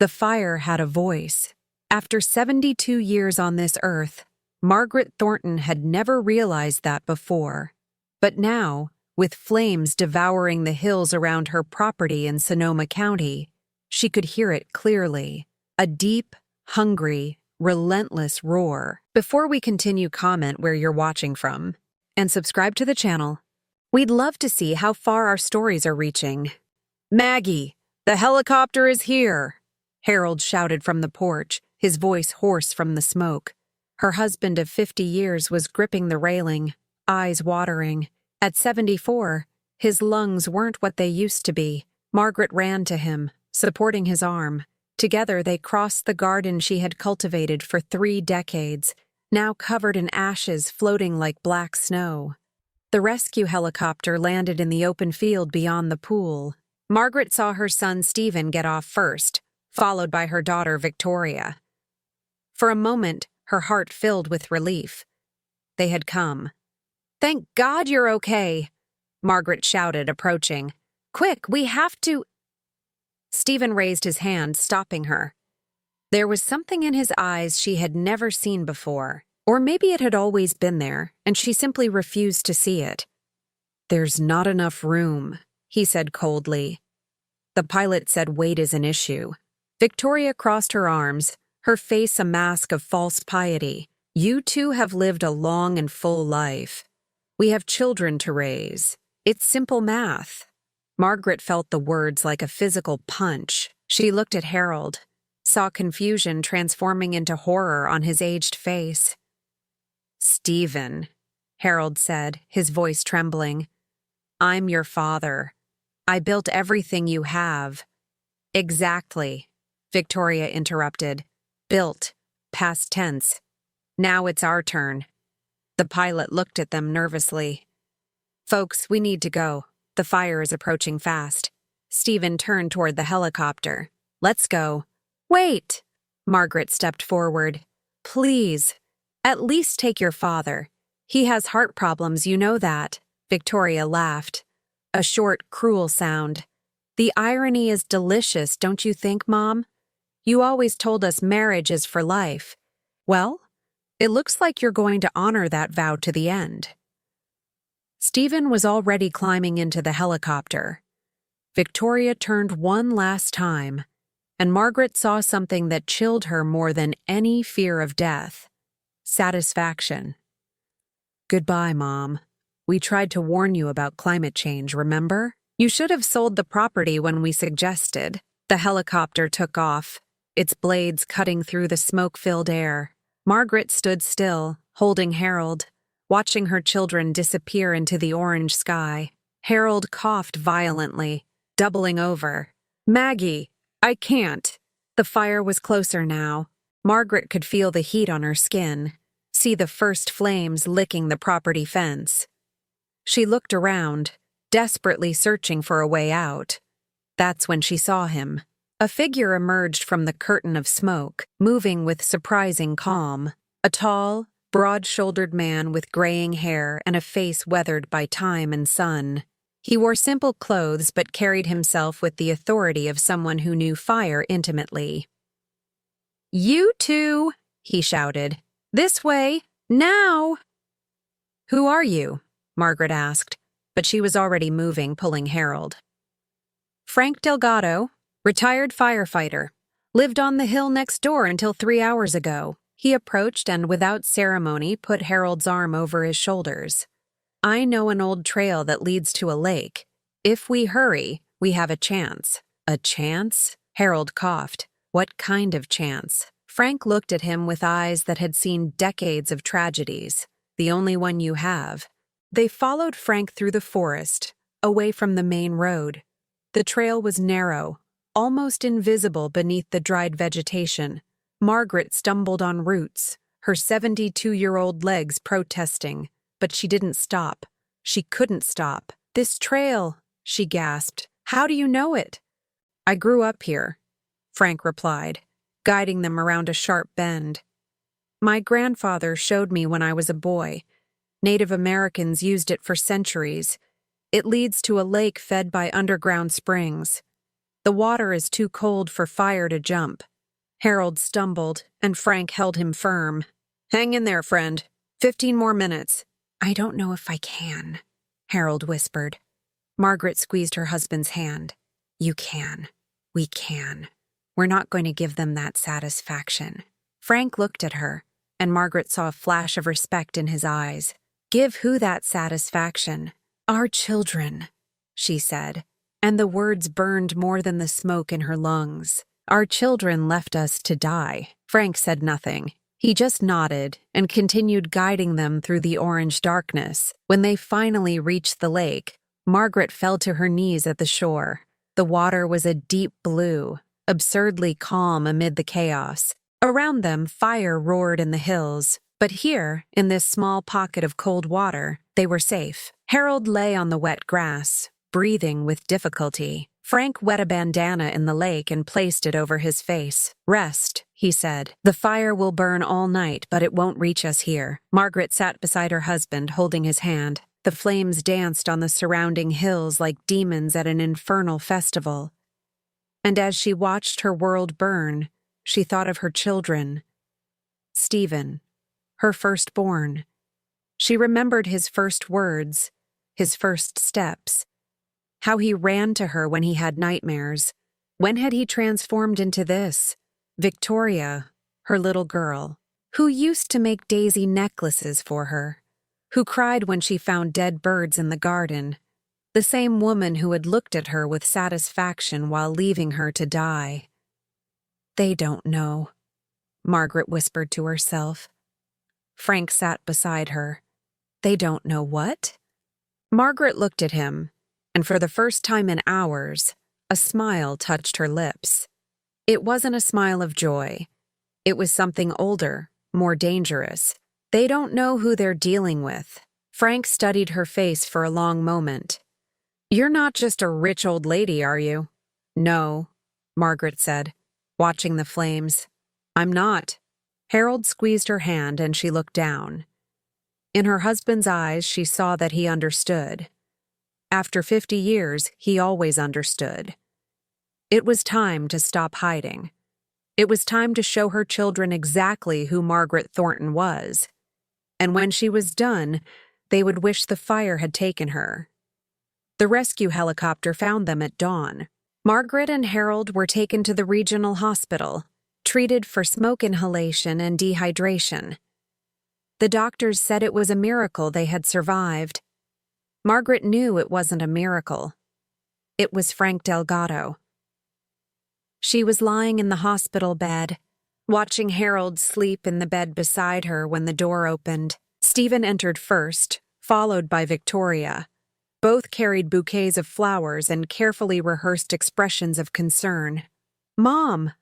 The fire had a voice. After 72 years on this earth, Margaret Thornton had never realized that before. But now, with flames devouring the hills around her property in Sonoma County, she could hear it clearly. A deep, hungry, relentless roar. Before we continue, comment where you're watching from and subscribe to the channel. We'd love to see how far our stories are reaching. "Maggie, the helicopter is here!" Harold shouted from the porch, his voice hoarse from the smoke. Her husband of 50 years was gripping the railing, eyes watering. At 74, his lungs weren't what they used to be. Margaret ran to him, supporting his arm. Together they crossed the garden she had cultivated for 3 decades, now covered in ashes floating like black snow. The rescue helicopter landed in the open field beyond the pool. Margaret saw her son Stephen get off first, followed by her daughter Victoria. For a moment, her heart filled with relief. They had come. "Thank God you're okay," Margaret shouted, approaching. "Quick, we have to—" Stephen raised his hand, stopping her. There was something in his eyes she had never seen before, or maybe it had always been there, and she simply refused to see it. "There's not enough room," he said coldly. The pilot said weight is an issue. Victoria crossed her arms, her face a mask of false piety. "You two have lived a long and full life. We have children to raise. It's simple math." Margaret felt the words like a physical punch. She looked at Harold, saw confusion transforming into horror on his aged face. "Stephen," Harold said, his voice trembling. "I'm your father. I built everything you have." "Exactly," Victoria interrupted. "Built, past tense. Now it's our turn." The pilot looked at them nervously. "Folks, we need to go. The fire is approaching fast." Stephen turned toward the helicopter. "Let's go." "Wait!" Margaret stepped forward. "Please, at least take your father. He has heart problems, you know that." Victoria laughed. A short, cruel sound. "The irony is delicious, don't you think, Mom? You always told us marriage is for life. Well, it looks like you're going to honor that vow to the end." Stephen was already climbing into the helicopter. Victoria turned one last time, and Margaret saw something that chilled her more than any fear of death. Satisfaction. "Goodbye, Mom. We tried to warn you about climate change, remember? You should have sold the property when we suggested." The helicopter took off, its blades cutting through the smoke-filled air. Margaret stood still, holding Harold, watching her children disappear into the orange sky. Harold coughed violently, doubling over. "Maggie, I can't." The fire was closer now. Margaret could feel the heat on her skin, see the first flames licking the property fence. She looked around, desperately searching for a way out. That's when she saw him. A figure emerged from the curtain of smoke, moving with surprising calm. A tall, broad-shouldered man with graying hair and a face weathered by time and sun. He wore simple clothes but carried himself with the authority of someone who knew fire intimately. "You two," he shouted. "This way, now!" "Who are you?" Margaret asked, but she was already moving, pulling Harold. "Frank Delgado, retired firefighter. Lived on the hill next door until 3 hours ago." He approached and without ceremony put Harold's arm over his shoulders. "I know an old trail that leads to a lake. If we hurry, we have a chance." "A chance?" Harold coughed. "What kind of chance?" Frank looked at him with eyes that had seen decades of tragedies. "The only one you have." They followed Frank through the forest, away from the main road. The trail was narrow, almost invisible beneath the dried vegetation. Margaret stumbled on roots, her 72-year-old legs protesting, but she didn't stop. She couldn't stop. "This trail," she gasped. "How do you know it?" "I grew up here," Frank replied, guiding them around a sharp bend. "My grandfather showed me when I was a boy. Native Americans used it for centuries. It leads to a lake fed by underground springs." The water is too cold for fire to jump. Harold stumbled, and Frank held him firm. Hang in there, friend. 15 more minutes. I don't know if I can, Harold whispered. Margaret squeezed her husband's hand. You can. We can. We're not going to give them that satisfaction. Frank looked at her, and Margaret saw a flash of respect in his eyes. Give who that satisfaction? Our children, she said, and the words burned more than the smoke in her lungs. Our children left us to die. Frank said nothing. He just nodded and continued guiding them through the orange darkness. When they finally reached the lake, Margaret fell to her knees at the shore. The water was a deep blue, absurdly calm amid the chaos. Around them, fire roared in the hills, but here, in this small pocket of cold water, they were safe. Harold lay on the wet grass, breathing with difficulty. Frank wet a bandana in the lake and placed it over his face. Rest, he said. The fire will burn all night, but it won't reach us here. Margaret sat beside her husband, holding his hand. The flames danced on the surrounding hills like demons at an infernal festival. And as she watched her world burn, she thought of her children. Stephen, her firstborn. She remembered his first words, his first steps, how he ran to her when he had nightmares. When had he transformed into this? Victoria, her little girl, who used to make daisy necklaces for her, who cried when she found dead birds in the garden, the same woman who had looked at her with satisfaction while leaving her to die. They don't know, Margaret whispered to herself. Frank sat beside her. They don't know what? Margaret looked at him, and for the first time in hours, a smile touched her lips. It wasn't a smile of joy. It was something older, more dangerous. They don't know who they're dealing with. Frank studied her face for a long moment. You're not just a rich old lady, are you? No, Margaret said, watching the flames. I'm not. Harold squeezed her hand and she looked down. In her husband's eyes, she saw that he understood. After 50 years, he always understood. It was time to stop hiding. It was time to show her children exactly who Margaret Thornton was. And when she was done, they would wish the fire had taken her. The rescue helicopter found them at dawn. Margaret and Harold were taken to the regional hospital, treated for smoke inhalation and dehydration. The doctors said it was a miracle they had survived. Margaret knew it wasn't a miracle. It was Frank Delgado. She was lying in the hospital bed, watching Harold sleep in the bed beside her when the door opened. Stephen entered first, followed by Victoria. Both carried bouquets of flowers and carefully rehearsed expressions of concern. Mom!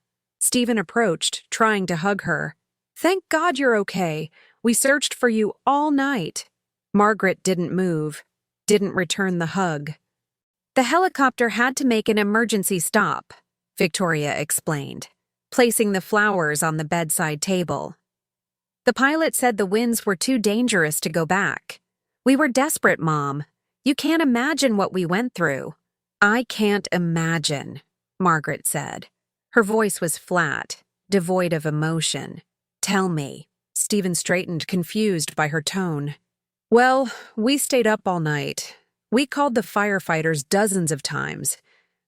Stephen approached, trying to hug her. Thank God you're okay. We searched for you all night. Margaret didn't move, didn't return the hug. The helicopter had to make an emergency stop, Victoria explained, placing the flowers on the bedside table. The pilot said the winds were too dangerous to go back. We were desperate, Mom. You can't imagine what we went through. I can't imagine, Margaret said. Her voice was flat, devoid of emotion. Tell me. Stephen straightened, confused by her tone. Well, we stayed up all night. We called the firefighters dozens of times.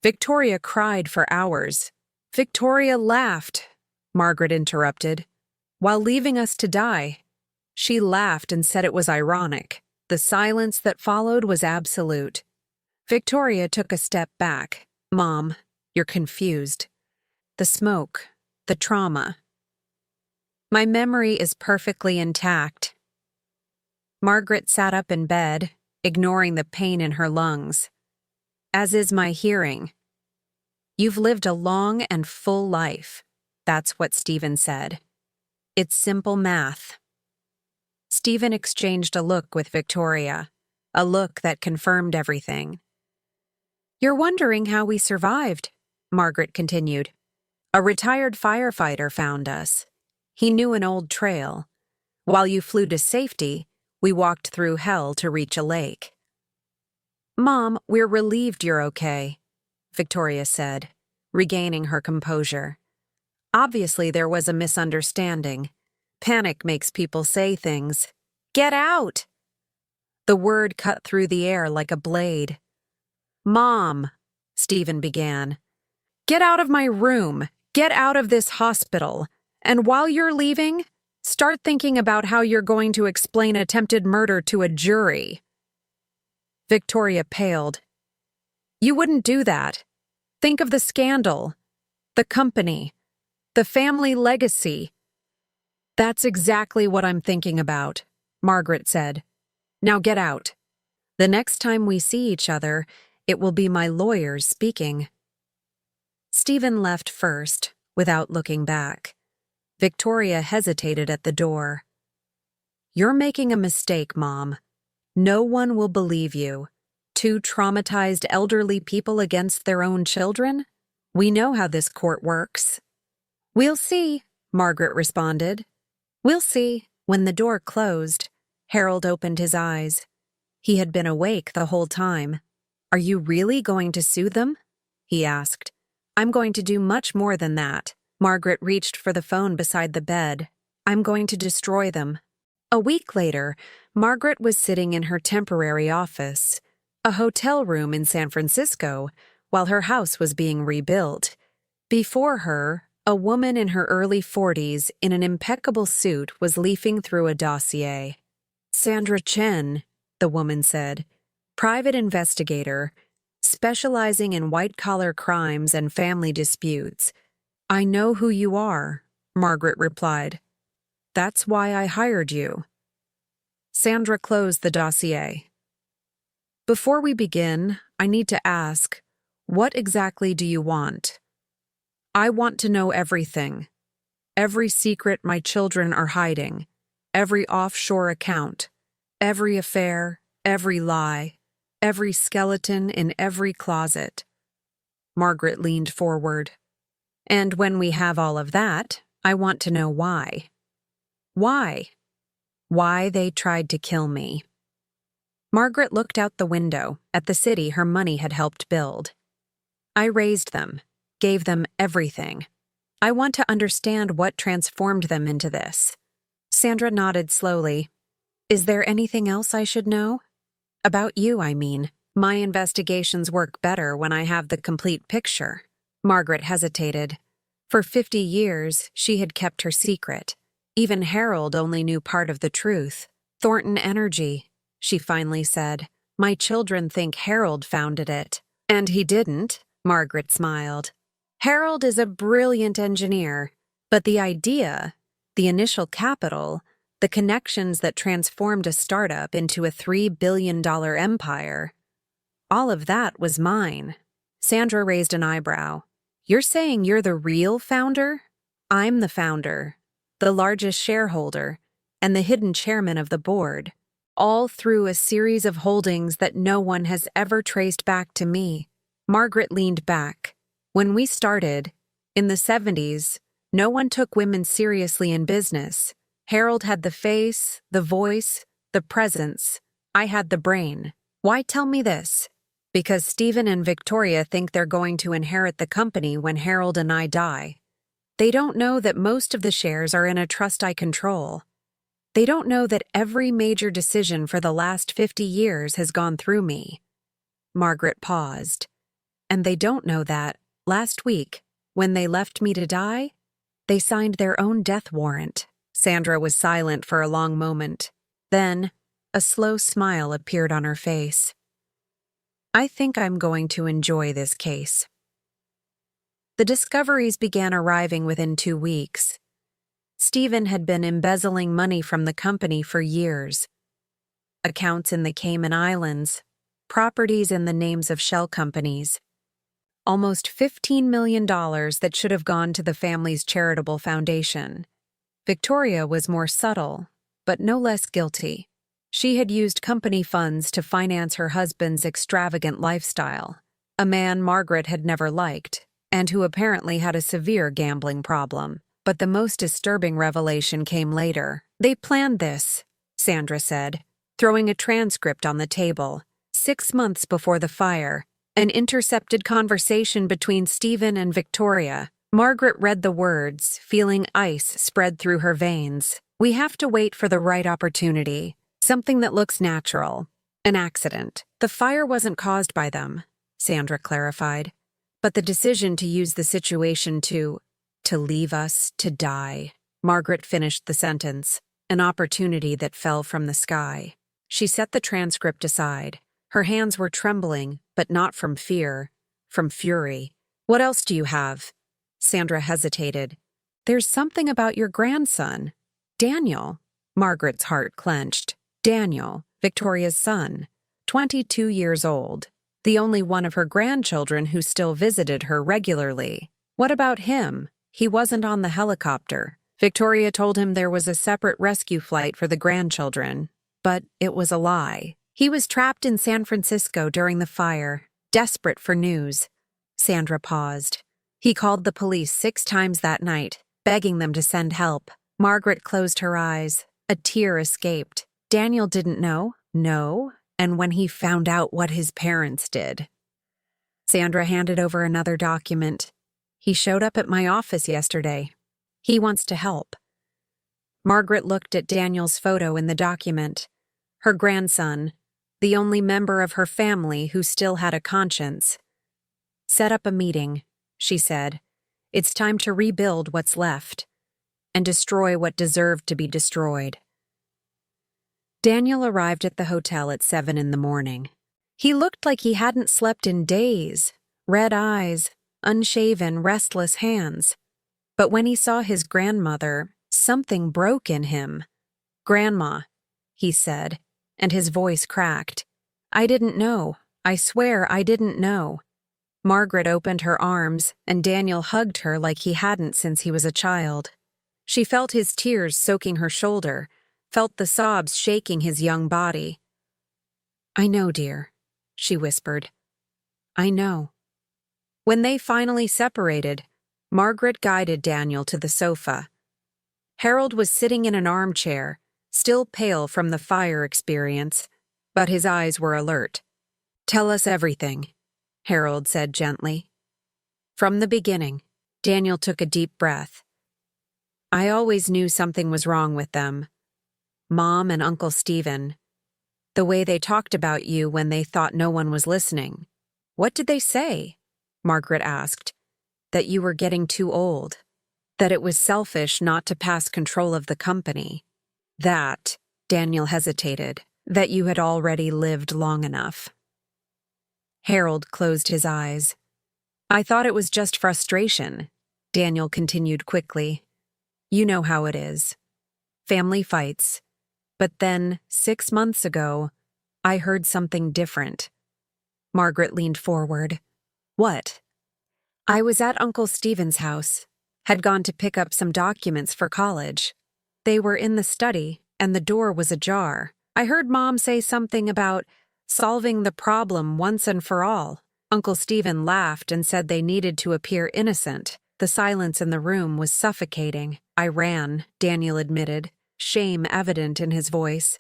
Victoria cried for hours. Victoria laughed, Margaret interrupted, while leaving us to die. She laughed and said it was ironic. The silence that followed was absolute. Victoria took a step back. Mom, you're confused. The smoke, the trauma. My memory is perfectly intact. Margaret sat up in bed, ignoring the pain in her lungs. As is my hearing. You've lived a long and full life. That's what Stephen said. It's simple math. Stephen exchanged a look with Victoria, a look that confirmed everything. You're wondering how we survived, Margaret continued. A retired firefighter found us. He knew an old trail. While you flew to safety, we walked through hell to reach a lake. Mom, we're relieved you're okay, Victoria said. regaining her composure. Obviously, there was a misunderstanding. Panic makes people say things. "Get out!" The word cut through the air like a blade. "Mom," Stephen began. "Get out of my room. Get out of this hospital. And while you're leaving, start thinking about how you're going to explain attempted murder to a jury." Victoria paled. "You wouldn't do that. Think of the scandal, the company, the family legacy." "That's exactly what I'm thinking about," Margaret said. "Now get out. The next time we see each other, it will be my lawyers speaking." Stephen left first, without looking back. Victoria hesitated at the door. "You're making a mistake, Mom. No one will believe you. Two traumatized elderly people against their own children? We know how this court works." "We'll see," Margaret responded. "We'll see." When the door closed, Harold opened his eyes. He had been awake the whole time. "Are you really going to sue them?" he asked. "I'm going to do much more than that." Margaret reached for the phone beside the bed. "I'm going to destroy them." A week later, Margaret was sitting in her temporary office, a hotel room in San Francisco, while her house was being rebuilt. Before her, a woman in her early 40s in an impeccable suit was leafing through a dossier. "Sandra Chen," the woman said, "private investigator, specializing in white-collar crimes and family disputes." "I know who you are," Margaret replied. "That's why I hired you." Sandra closed the dossier. "Before we begin, I need to ask, what exactly do you want?" "I want to know everything. Every secret my children are hiding, every offshore account, every affair, every lie, every skeleton in every closet." Margaret leaned forward. "And when we have all of that, I want to know why." "Why?" "Why they tried to kill me." Margaret looked out the window at the city her money had helped build. "I raised them, gave them everything. I want to understand what transformed them into this." Sandra nodded slowly. "Is there anything else I should know?" "About you, I mean. My investigations work better when I have the complete picture." Margaret hesitated. For 50 years, she had kept her secret. Even Harold only knew part of the truth. "Thornton Energy," she finally said. "My children think Harold founded it." "And he didn't," Margaret smiled. "Harold is a brilliant engineer, but the idea, the initial capital, the connections that transformed a startup into a $3 billion empire, all of that was mine." Sandra raised an eyebrow. "You're saying you're the real founder?" "I'm the founder, the largest shareholder, and the hidden chairman of the board, all through a series of holdings that no one has ever traced back to me." Margaret leaned back. "When we started, in the 70s, no one took women seriously in business. Harold had the face, the voice, the presence. I had the brain. Why tell me this? Because Stephen and Victoria think they're going to inherit the company when Harold and I die. They don't know that most of the shares are in a trust I control. They don't know that every major decision for the last 50 years has gone through me." Margaret paused. "And they don't know that, last week, when they left me to die, they signed their own death warrant." Sandra was silent for a long moment. Then, a slow smile appeared on her face. "I think I'm going to enjoy this case." The discoveries began arriving within 2 weeks. Stephen had been embezzling money from the company for years. Accounts in the Cayman Islands, properties in the names of shell companies. Almost $15 million that should have gone to the family's charitable foundation. Victoria was more subtle, but no less guilty. She had used company funds to finance her husband's extravagant lifestyle, a man Margaret had never liked, and who apparently had a severe gambling problem. But the most disturbing revelation came later. "They planned this," Sandra said, throwing a transcript on the table, 6 months before the fire, An intercepted conversation between Stephen and Victoria. Margaret read the words, feeling ice spread through her veins. We have to wait for the right opportunity. Something that looks natural. An accident. The fire wasn't caused by them, Sandra clarified. But the decision to use the situation to leave us to die. Margaret finished the sentence. An opportunity that fell from the sky. She set the transcript aside. Her hands were trembling, but not from fear, from fury. What else do you have? Sandra hesitated. There's something about your grandson. Daniel. Margaret's heart clenched. Daniel, Victoria's son, 22 years old, the only one of her grandchildren who still visited her regularly. What about him? He wasn't on the helicopter. Victoria told him there was a separate rescue flight for the grandchildren, but it was a lie. He was trapped in San Francisco during the fire, desperate for news. Sandra paused. He called the police 6 times that night, begging them to send help. Margaret closed her eyes. A tear escaped. Daniel didn't know? No. And when he found out what his parents did. Sandra handed over another document. He showed up at my office yesterday. He wants to help. Margaret looked at Daniel's photo in the document. Her grandson, the only member of her family who still had a conscience. Set up a meeting, she said. It's time to rebuild what's left and destroy what deserved to be destroyed. Daniel arrived at the hotel at 7 in the morning. He looked like he hadn't slept in days. Red eyes, unshaven, restless hands. But when he saw his grandmother, something broke in him. "Grandma," he said, and his voice cracked. "I didn't know. I swear I didn't know." Margaret opened her arms, and Daniel hugged her like he hadn't since he was a child. She felt his tears soaking her shoulder, felt the sobs shaking his young body. "I know, dear," she whispered. "I know." When they finally separated, Margaret guided Daniel to the sofa. Harold was sitting in an armchair, still pale from the fire experience, but his eyes were alert. "Tell us everything," Harold said gently. "From the beginning." Daniel took a deep breath. "I always knew something was wrong with them. Mom and Uncle Stephen. The way they talked about you when they thought no one was listening." "What did they say?" Margaret asked. "That you were getting too old. That it was selfish not to pass control of the company. That," Daniel hesitated, "that you had already lived long enough." Harold closed his eyes. "I thought it was just frustration," Daniel continued quickly. "You know how it is. Family fights. But then, 6 months ago, I heard something different." Margaret leaned forward. "What?" "I was at Uncle Stephen's house. Had gone to pick up some documents for college. They were in the study, and the door was ajar. I heard Mom say something about solving the problem once and for all. Uncle Stephen laughed and said they needed to appear innocent. The silence in the room was suffocating. I ran," Daniel admitted, shame evident in his voice.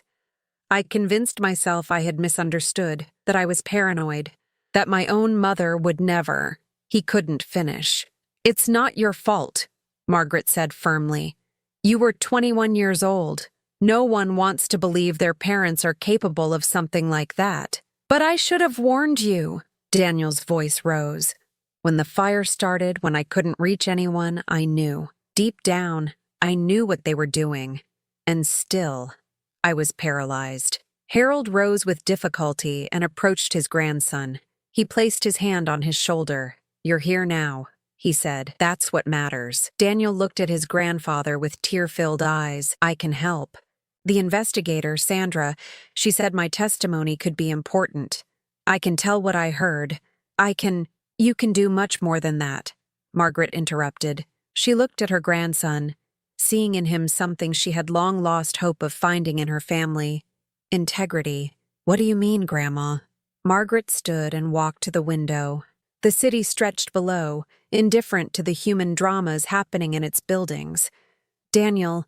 "I convinced myself I had misunderstood, that I was paranoid, that my own mother would never." He couldn't finish. "It's not your fault," Margaret said firmly. "You were 21 years old. No one wants to believe their parents are capable of something like that." "But I should have warned you." Daniel's voice rose. "When the fire started, when I couldn't reach anyone, I knew. Deep down, I knew what they were doing. And still, I was paralyzed." Harold rose with difficulty and approached his grandson. He placed his hand on his shoulder. "You're here now," he said. "That's what matters." Daniel looked at his grandfather with tear-filled eyes. "I can help. The investigator, Sandra, she said my testimony could be important. I can tell what I heard. You can do much more than that," Margaret interrupted. She looked at her grandson, seeing in him something she had long lost hope of finding in her family. Integrity. "What do you mean, Grandma?" Margaret stood and walked to the window. The city stretched below, indifferent to the human dramas happening in its buildings. "Daniel,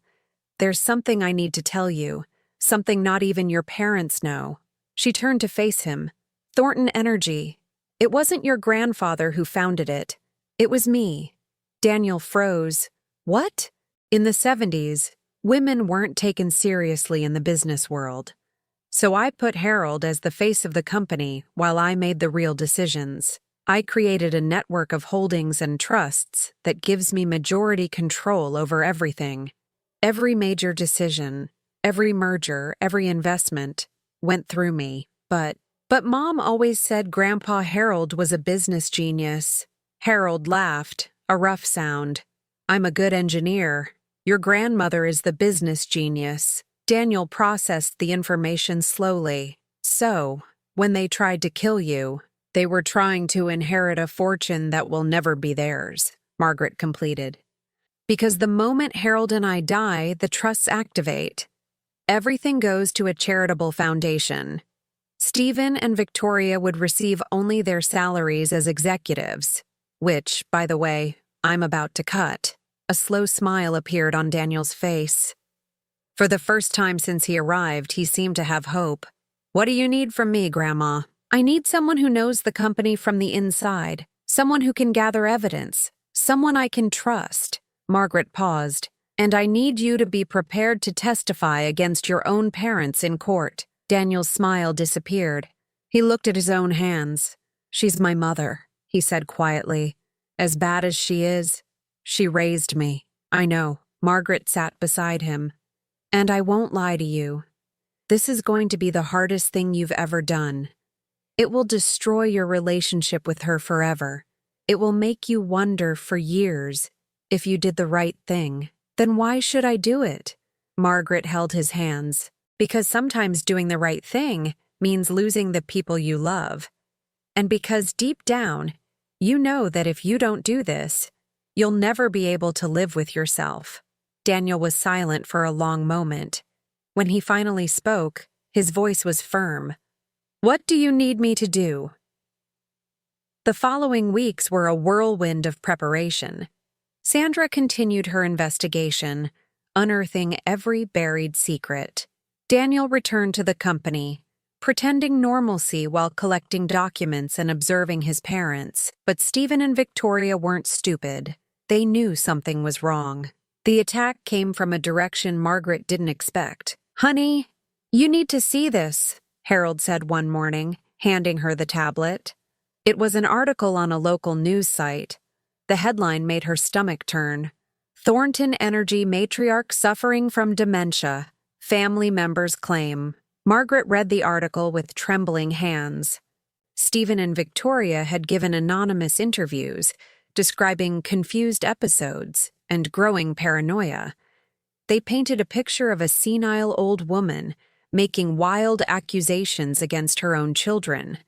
there's something I need to tell you, something not even your parents know." She turned to face him. "Thornton Energy. It wasn't your grandfather who founded it. It was me. Daniel froze. What? In the 70s, women weren't taken seriously in the business world. So I put Harold as the face of the company while I made the real decisions. I created a network of holdings and trusts that gives me majority control over everything. Every major decision, every merger, every investment went through me. But Mom always said Grandpa Harold was a business genius. Harold laughed, a rough sound. I'm a good engineer. Your grandmother is the business genius. Daniel processed the information slowly. So, when they tried to kill you, they were trying to inherit a fortune that will never be theirs, Margaret completed. Because the moment Harold and I die, the trusts activate. Everything goes to a charitable foundation. Stephen and Victoria would receive only their salaries as executives, which, by the way, I'm about to cut. A slow smile appeared on Daniel's face. For the first time since he arrived, he seemed to have hope. What do you need from me, Grandma? I need someone who knows the company from the inside, someone who can gather evidence, someone I can trust. Margaret paused. And I need you to be prepared to testify against your own parents in court. Daniel's smile disappeared. He looked at his own hands. She's my mother, he said quietly. As bad as she is, she raised me. I know. Margaret sat beside him. And I won't lie to you. This is going to be the hardest thing you've ever done. It will destroy your relationship with her forever. It will make you wonder for years if you did the right thing. Then why should I do it? Margaret held his hands. Because sometimes doing the right thing means losing the people you love. And because deep down, you know that if you don't do this, you'll never be able to live with yourself. Daniel was silent for a long moment. When he finally spoke, his voice was firm. What do you need me to do? The following weeks were a whirlwind of preparation. Sandra continued her investigation, unearthing every buried secret. Daniel returned to the company, pretending normalcy while collecting documents and observing his parents. But Stephen and Victoria weren't stupid. They knew something was wrong. The attack came from a direction Margaret didn't expect. Honey, you need to see this, Harold said one morning, handing her the tablet. It was an article on a local news site. The headline made her stomach turn. Thornton Energy matriarch suffering from dementia. Family members claim. Margaret read the article with trembling hands. Stephen and Victoria had given anonymous interviews, describing confused episodes and growing paranoia. They painted a picture of a senile old woman making wild accusations against her own children.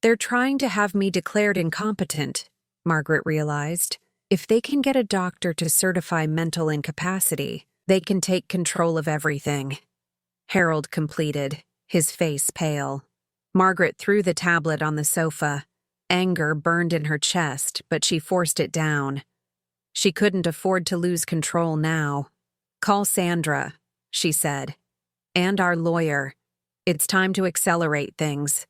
They're trying to have me declared incompetent, Margaret realized. If they can get a doctor to certify mental incapacity, they can take control of everything. Harold completed, his face pale. Margaret threw the tablet on the sofa. Anger burned in her chest, but she forced it down. She couldn't afford to lose control now. Call Sandra, she said. And our lawyer. It's time to accelerate things.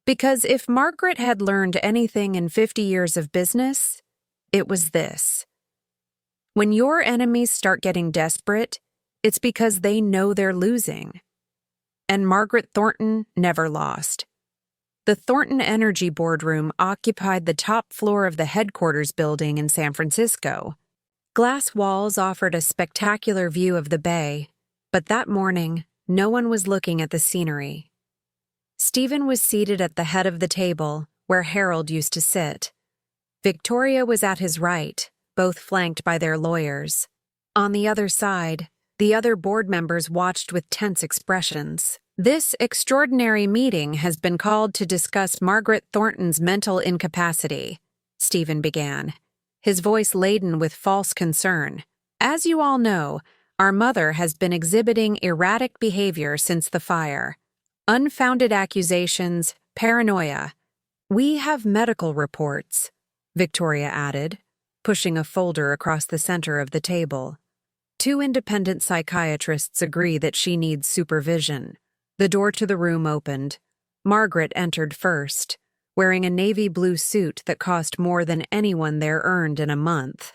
Because if Margaret had learned anything in 50 years of business, it was this. When your enemies start getting desperate, it's because they know they're losing. And Margaret Thornton never lost. The Thornton Energy boardroom occupied the top floor of the headquarters building in San Francisco. Glass walls offered a spectacular view of the bay, but that morning, no one was looking at the scenery. Stephen was seated at the head of the table, where Harold used to sit. Victoria was at his right, both flanked by their lawyers. On the other side, the other board members watched with tense expressions. This extraordinary meeting has been called to discuss Margaret Thornton's mental incapacity, Stephen began, his voice laden with false concern. As you all know, our mother has been exhibiting erratic behavior since the fire. Unfounded accusations, paranoia. We have medical reports, Victoria added, pushing a folder across the center of the table. 2 independent psychiatrists agree that she needs supervision. The door to the room opened. Margaret entered first, wearing a navy blue suit that cost more than anyone there earned in a month.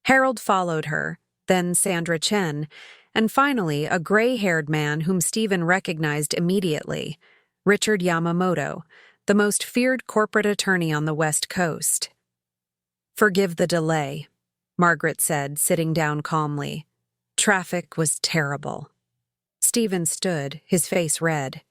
Harold followed her, then Sandra Chen, and finally a gray-haired man whom Stephen recognized immediately, Richard Yamamoto, the most feared corporate attorney on the West Coast. "Forgive the delay," Margaret said, sitting down calmly. "Traffic was terrible." Stephen stood, his face red.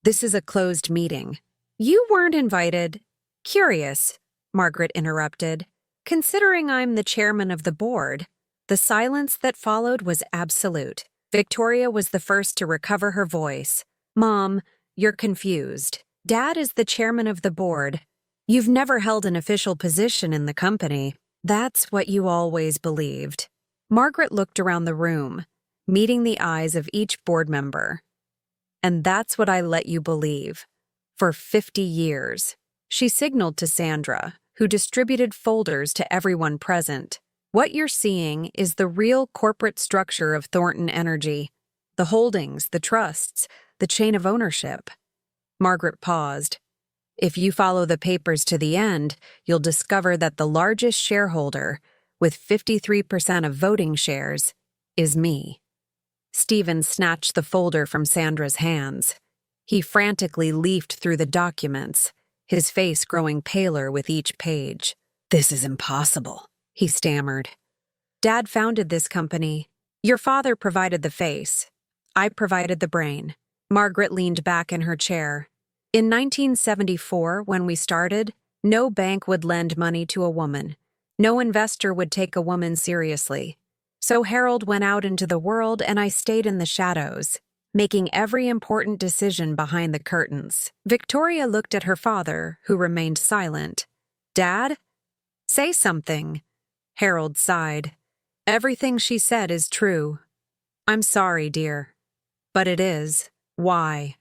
"This is a closed meeting. You weren't invited." "Curious," Margaret interrupted. "Considering I'm the chairman of the board." The silence that followed was absolute. Victoria was the first to recover her voice. "Mom, you're confused. Dad is the chairman of the board. You've never held an official position in the company. That's what you always believed." Margaret looked around the room, meeting the eyes of each board member. "And that's what I let you believe. For 50 years. She signaled to Sandra, who distributed folders to everyone present. "What you're seeing is the real corporate structure of Thornton Energy. The holdings, the trusts, the chain of ownership." Margaret paused. "If you follow the papers to the end, you'll discover that the largest shareholder, with 53% of voting shares, is me." Stephen snatched the folder from Sandra's hands. He frantically leafed through the documents, his face growing paler with each page. "This is impossible," he stammered. "Dad founded this company. Your father provided the face. I provided the brain." Margaret leaned back in her chair. "In 1974, when we started, no bank would lend money to a woman. No investor would take a woman seriously. So Harold went out into the world and I stayed in the shadows, making every important decision behind the curtains." Victoria looked at her father, who remained silent. "Dad? Say something." Harold sighed. "Everything she said is true. I'm sorry, dear. But it is. Why?"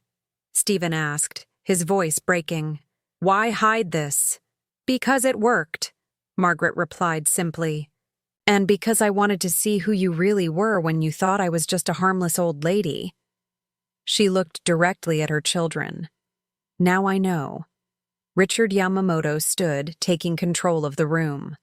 Stephen asked, his voice breaking. "Why hide this?" "Because it worked," Margaret replied simply. "And because I wanted to see who you really were when you thought I was just a harmless old lady." She looked directly at her children. "Now I know." Richard Yamamoto stood, taking control of the room.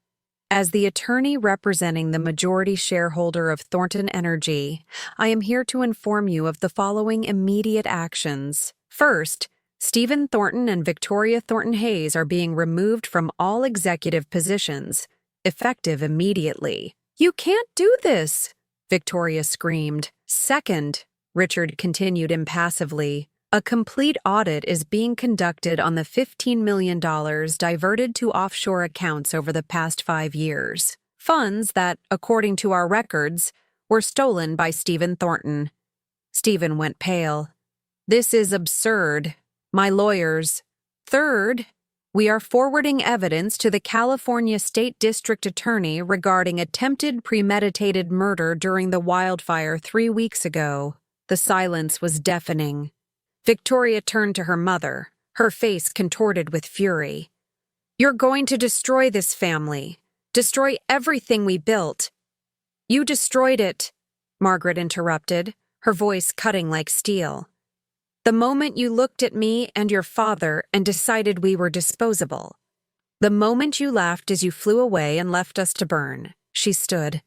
"As the attorney representing the majority shareholder of Thornton Energy, I am here to inform you of the following immediate actions. First, Stephen Thornton and Victoria Thornton Hayes are being removed from all executive positions, effective immediately." "You can't do this!" Victoria screamed. "Second," Richard continued impassively, "a complete audit is being conducted on the $15 million diverted to offshore accounts over the past 5 years. Funds that, according to our records, were stolen by Stephen Thornton." Stephen went pale. "This is absurd. My lawyers." "Third, we are forwarding evidence to the California State District Attorney regarding attempted premeditated murder during the wildfire 3 weeks ago." The silence was deafening. Victoria turned to her mother, her face contorted with fury. "You're going to destroy this family. Destroy everything we built." "You destroyed it," Margaret interrupted, her voice cutting like steel. "The moment you looked at me and your father and decided we were disposable. The moment you laughed as you flew away and left us to burn." She stood,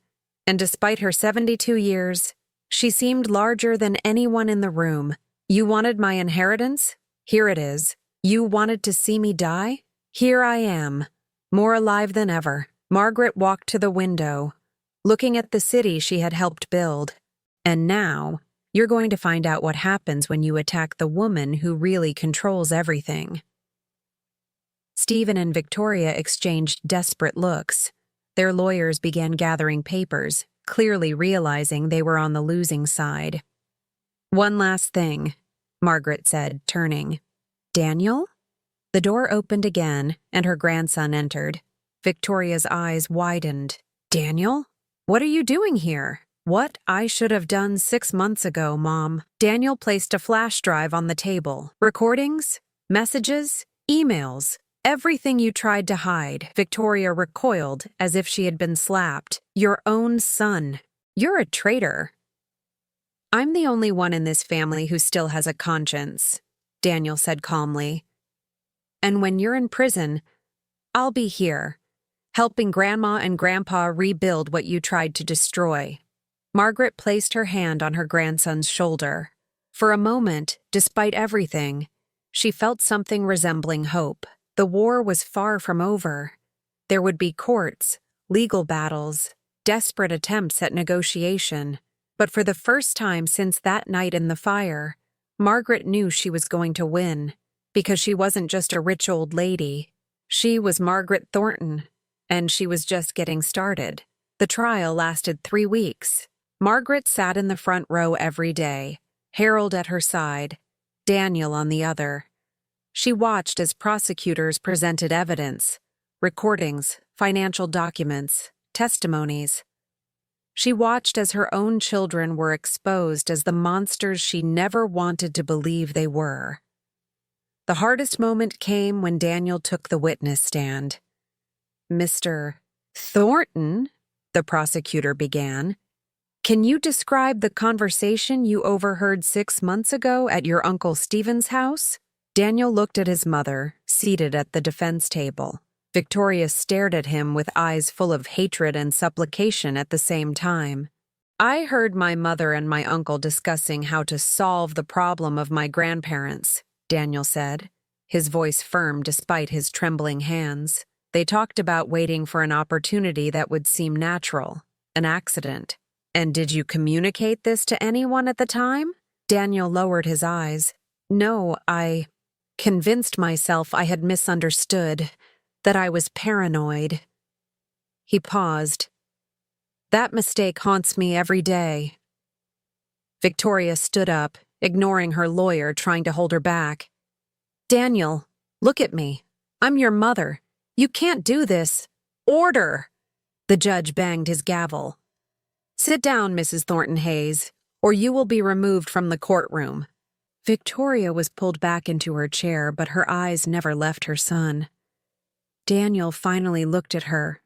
and despite her 72 years, she seemed larger than anyone in the room. "You wanted my inheritance? Here it is. You wanted to see me die? Here I am, more alive than ever." Margaret walked to the window, looking at the city she had helped build. "And now, you're going to find out what happens when you attack the woman who really controls everything." Stephen and Victoria exchanged desperate looks. Their lawyers began gathering papers, clearly realizing they were on the losing side. "One last thing," Margaret said, turning. "Daniel?" The door opened again, and her grandson entered. Victoria's eyes widened. "Daniel? What are you doing here?" "What I should have done 6 months ago, Mom." Daniel placed a flash drive on the table. "Recordings? Messages? Emails? Everything you tried to hide." Victoria recoiled as if she had been slapped. "Your own son. You're a traitor." "I'm the only one in this family who still has a conscience," Daniel said calmly. And when you're in prison, I'll be here, helping Grandma and Grandpa rebuild what you tried to destroy." Margaret placed her hand on her grandson's shoulder. For a moment, despite everything, she felt something resembling hope. The war was far from over. There would be courts, legal battles, desperate attempts at negotiation. But for the first time since that night in the fire, Margaret knew she was going to win, because she wasn't just a rich old lady. She was Margaret Thornton, and she was just getting started. The trial lasted 3 weeks. Margaret sat in the front row every day, Harold at her side, Daniel on the other. She watched as prosecutors presented evidence, recordings, financial documents, testimonies. She watched as her own children were exposed as the monsters she never wanted to believe they were. The hardest moment came when Daniel took the witness stand. "Mr. Thornton," the prosecutor began, "can you describe the conversation you overheard 6 months ago at your Uncle Stephen's house?" Daniel looked at his mother, seated at the defense table. Victoria stared at him with eyes full of hatred and supplication at the same time. "I heard my mother and my uncle discussing how to solve the problem of my grandparents," Daniel said, his voice firm despite his trembling hands. "They talked about waiting for an opportunity that would seem natural, an accident. And did you communicate this to anyone at the time?" Daniel lowered his eyes. "No, I convinced myself I had misunderstood, that I was paranoid." He paused. "That mistake haunts me every day." Victoria stood up, ignoring her lawyer, trying to hold her back. "Daniel, look at me. I'm your mother. You can't do this. Order!" The judge banged his gavel. "Sit down, Mrs. Thornton Hayes, or you will be removed from the courtroom." Victoria was pulled back into her chair, but her eyes never left her son. Daniel finally looked at her.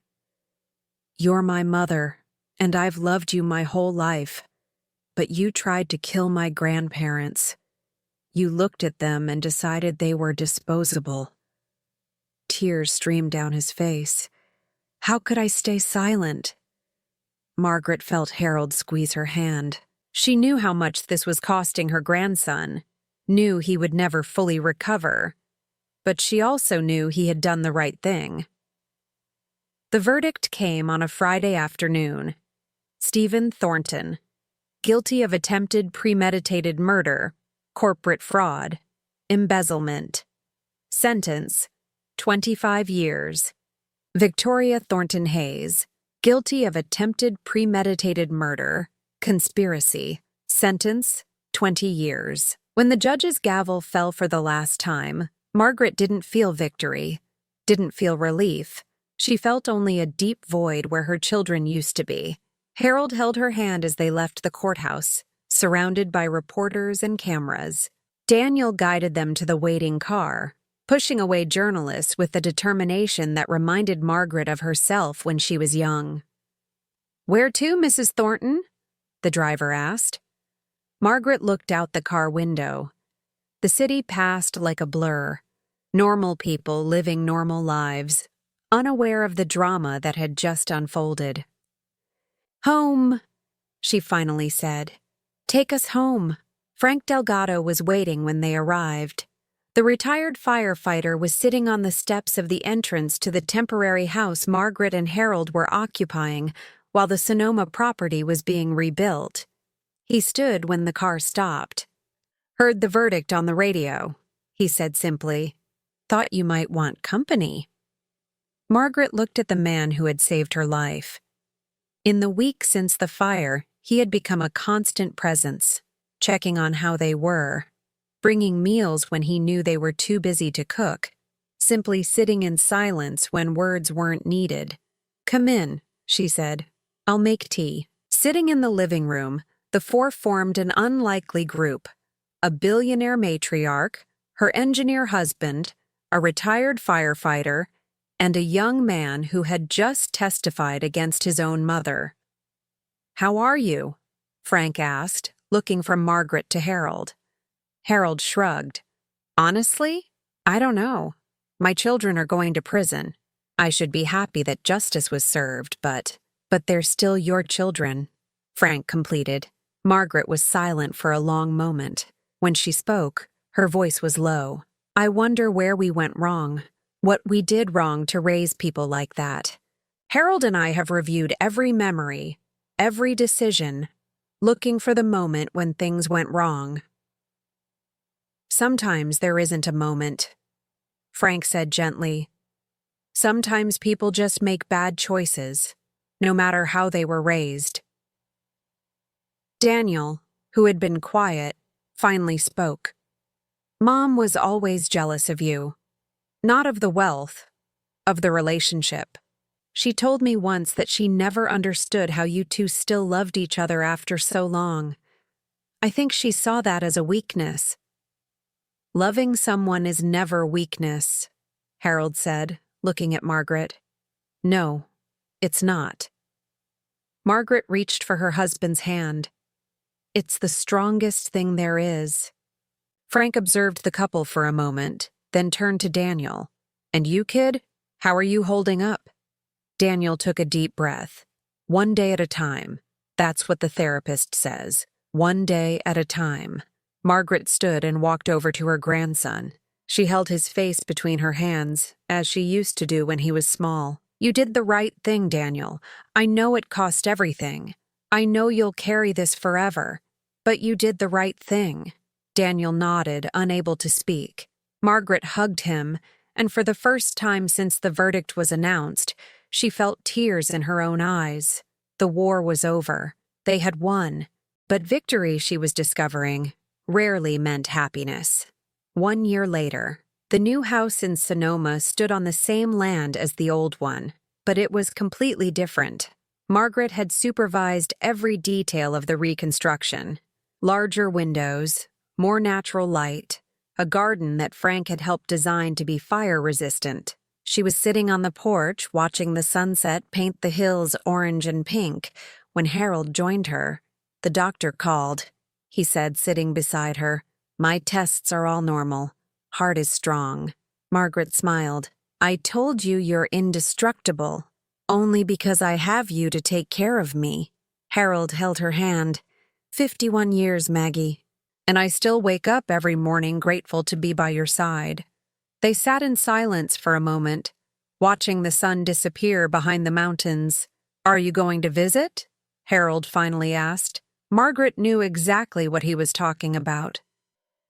"You're my mother, and I've loved you my whole life. But you tried to kill my grandparents. You looked at them and decided they were disposable." Tears streamed down his face. "How could I stay silent?" Margaret felt Harold squeeze her hand. She knew how much this was costing her grandson, knew he would never fully recover, but she also knew he had done the right thing. The verdict came on a Friday afternoon. Stephen Thornton, guilty of attempted premeditated murder, corporate fraud, embezzlement. Sentence, 25 years. Victoria Thornton Hayes, guilty of attempted premeditated murder, conspiracy. Sentence, 20 years. When the judge's gavel fell for the last time, Margaret didn't feel victory, didn't feel relief. She felt only a deep void where her children used to be. Harold held her hand as they left the courthouse, surrounded by reporters and cameras. Daniel guided them to the waiting car, pushing away journalists with a determination that reminded Margaret of herself when she was young. "Where to, Mrs. Thornton?" the driver asked. Margaret looked out the car window. The city passed like a blur. Normal people living normal lives, unaware of the drama that had just unfolded. "Home," she finally said. "Take us home." Frank Delgado was waiting when they arrived. The retired firefighter was sitting on the steps of the entrance to the temporary house Margaret and Harold were occupying while the Sonoma property was being rebuilt. He stood when the car stopped. "Heard the verdict on the radio," he said simply. "Thought you might want company." Margaret looked at the man who had saved her life. In the week since the fire, he had become a constant presence, checking on how they were, bringing meals when he knew they were too busy to cook, simply sitting in silence when words weren't needed. "Come in," she said. "I'll make tea." Sitting in the living room, the four formed an unlikely group: a billionaire matriarch, her engineer husband, a retired firefighter, and a young man who had just testified against his own mother. "How are you?" Frank asked, looking from Margaret to Harold. Harold shrugged. "Honestly, I don't know. My children are going to prison. I should be happy that justice was served, but they're still your children," Frank completed. Margaret was silent for a long moment. When she spoke, her voice was low. "I wonder where we went wrong, what we did wrong to raise people like that. Harold and I have reviewed every memory, every decision, looking for the moment when things went wrong." "Sometimes there isn't a moment," Frank said gently. "Sometimes people just make bad choices, no matter how they were raised." Daniel, who had been quiet, finally spoke. "Mom was always jealous of you. Not of the wealth, of the relationship. She told me once that she never understood how you two still loved each other after so long. I think she saw that as a weakness." "Loving someone is never weakness," Harold said, looking at Margaret. "No, it's not." Margaret reached for her husband's hand. "It's the strongest thing there is." Frank observed the couple for a moment, then turned to Daniel. "And you, kid? How are you holding up?" Daniel took a deep breath. "One day at a time. That's what the therapist says. One day at a time." Margaret stood and walked over to her grandson. She held his face between her hands, as she used to do when he was small. "You did the right thing, Daniel. I know it cost everything. I know you'll carry this forever. But you did the right thing." Daniel nodded, unable to speak. Margaret hugged him, and for the first time since the verdict was announced, she felt tears in her own eyes. The war was over. They had won. But victory, she was discovering, rarely meant happiness. 1 year later, the new house in Sonoma stood on the same land as the old one, but it was completely different. Margaret had supervised every detail of the reconstruction. Larger windows, more natural light, a garden that Frank had helped design to be fire-resistant. She was sitting on the porch watching the sunset paint the hills orange and pink when Harold joined her. "The doctor called," he said, sitting beside her. "My tests are all normal. Heart is strong." Margaret smiled. "I told you you're indestructible, only because I have you to take care of me." Harold held her hand. 51 years, Maggie. And I still wake up every morning grateful to be by your side." They sat in silence for a moment, watching the sun disappear behind the mountains. "Are you going to visit?" Harold finally asked. Margaret knew exactly what he was talking about.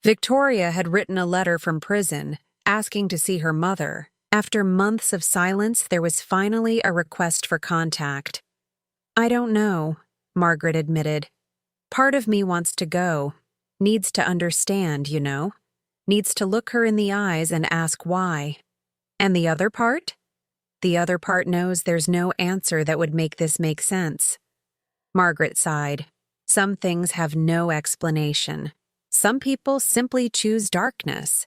Victoria had written a letter from prison, asking to see her mother. After months of silence, there was finally a request for contact. "I don't know," Margaret admitted. "Part of me wants to go. Needs to understand, you know. Needs to look her in the eyes and ask why." "And the other part?" "The other part knows there's no answer that would make this make sense." Margaret sighed. "Some things have no explanation. Some people simply choose darkness."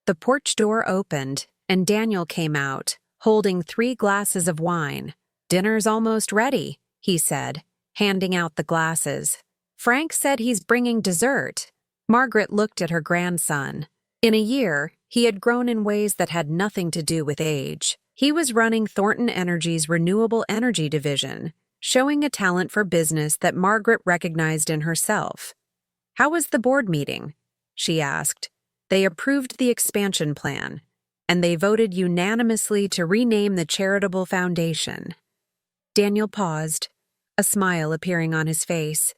The porch door opened, and Daniel came out, holding 3 glasses of wine. "Dinner's almost ready," he said, handing out the glasses. "Frank said he's bringing dessert." Margaret looked at her grandson. In a year, he had grown in ways that had nothing to do with age. He was running Thornton Energy's renewable energy division, showing a talent for business that Margaret recognized in herself. "How was the board meeting?" she asked. "They approved the expansion plan, and they voted unanimously to rename the charitable foundation." Daniel paused, a smile appearing on his face.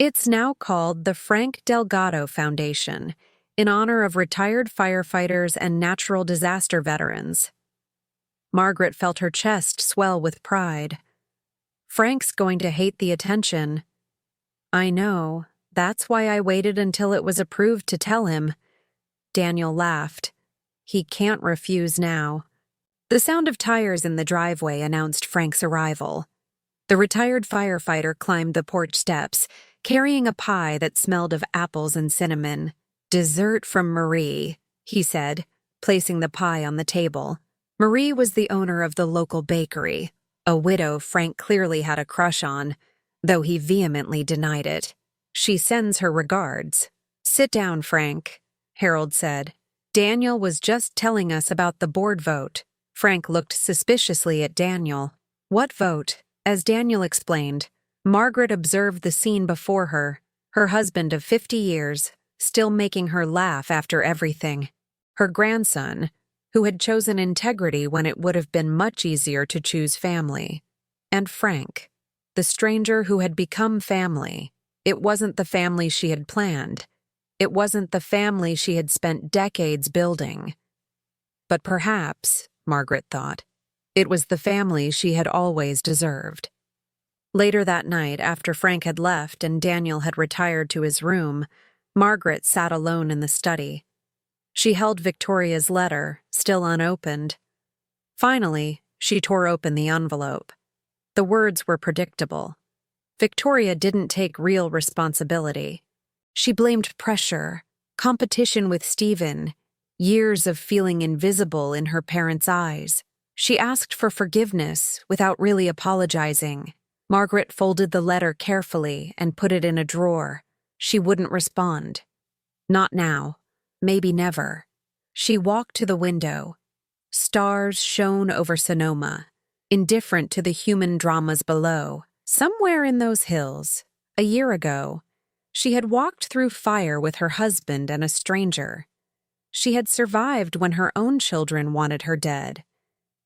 "It's now called the Frank Delgado Foundation, in honor of retired firefighters and natural disaster veterans." Margaret felt her chest swell with pride. "Frank's going to hate the attention." "I know. That's why I waited until it was approved to tell him." Daniel laughed. "He can't refuse now." The sound of tires in the driveway announced Frank's arrival. The retired firefighter climbed the porch steps, carrying a pie that smelled of apples and cinnamon. "Dessert from Marie," he said, placing the pie on the table. Marie was the owner of the local bakery, a widow Frank clearly had a crush on, though he vehemently denied it. "She sends her regards." "Sit down, Frank," Harold said. Daniel was just telling us about the board vote. Frank looked suspiciously at Daniel. What vote? As Daniel explained, Margaret observed the scene before her husband of 50 years, still making her laugh after everything. Her grandson, who had chosen integrity when it would have been much easier to choose family. And Frank, the stranger who had become family. It wasn't the family she had planned. It wasn't the family she had spent decades building. But perhaps, Margaret thought, it was the family she had always deserved. Later that night, after Frank had left and Daniel had retired to his room, Margaret sat alone in the study. She held Victoria's letter, still unopened. Finally, she tore open the envelope. The words were predictable. Victoria didn't take real responsibility. She blamed pressure, competition with Stephen, years of feeling invisible in her parents' eyes. She asked for forgiveness without really apologizing. Margaret folded the letter carefully and put it in a drawer. She wouldn't respond. Not now. Maybe never. She walked to the window. Stars shone over Sonoma, indifferent to the human dramas below. Somewhere in those hills, a year ago, she had walked through fire with her husband and a stranger. She had survived when her own children wanted her dead,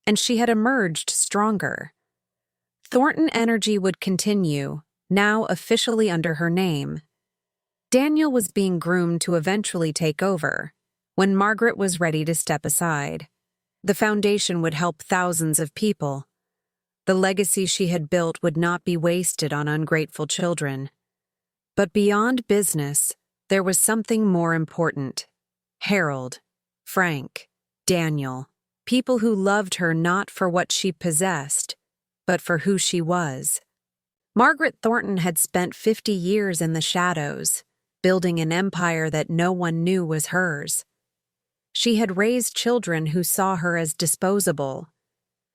and she had emerged stronger. Thornton Energy would continue, now officially under her name. Daniel was being groomed to eventually take over, when Margaret was ready to step aside. The foundation would help thousands of people. The legacy she had built would not be wasted on ungrateful children. But beyond business, there was something more important. Harold, Frank, Daniel, people who loved her not for what she possessed, but for who she was. Margaret Thornton had spent 50 years in the shadows, building an empire that no one knew was hers. She had raised children who saw her as disposable.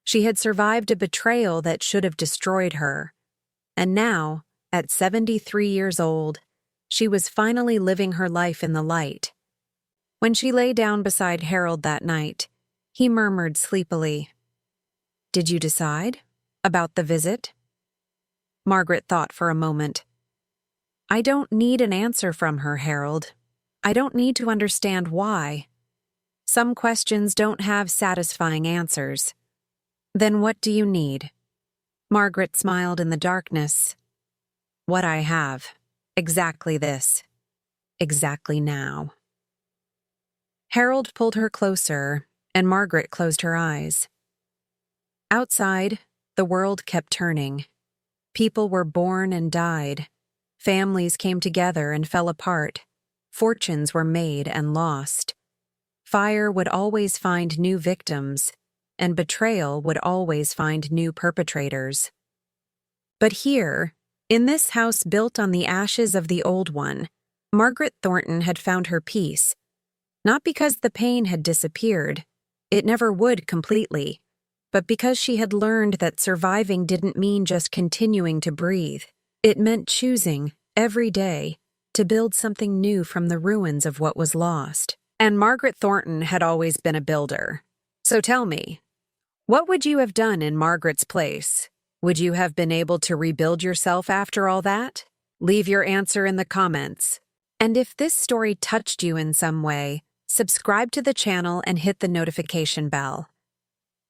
She had survived a betrayal that should have destroyed her. And now, at 73 years old, she was finally living her life in the light. When she lay down beside Harold that night, he murmured sleepily, "Did you decide about the visit?" Margaret thought for a moment. "I don't need an answer from her, Harold. I don't need to understand why. Some questions don't have satisfying answers. Then what do you need?" Margaret smiled in the darkness. "What I have. Exactly this. Exactly now." Harold pulled her closer, and Margaret closed her eyes. Outside, the world kept turning. People were born and died. Families came together and fell apart. Fortunes were made and lost. Fire would always find new victims, and betrayal would always find new perpetrators. But here, in this house built on the ashes of the old one, Margaret Thornton had found her peace. Not because the pain had disappeared, it never would completely, but because she had learned that surviving didn't mean just continuing to breathe. It meant choosing, every day, to build something new from the ruins of what was lost. And Margaret Thornton had always been a builder. So tell me, what would you have done in Margaret's place? Would you have been able to rebuild yourself after all that? Leave your answer in the comments. And if this story touched you in some way, subscribe to the channel and hit the notification bell.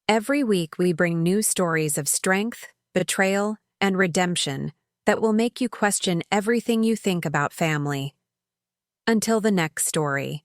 Every week we bring new stories of strength, betrayal, and redemption that will make you question everything you think about family. Until the next story.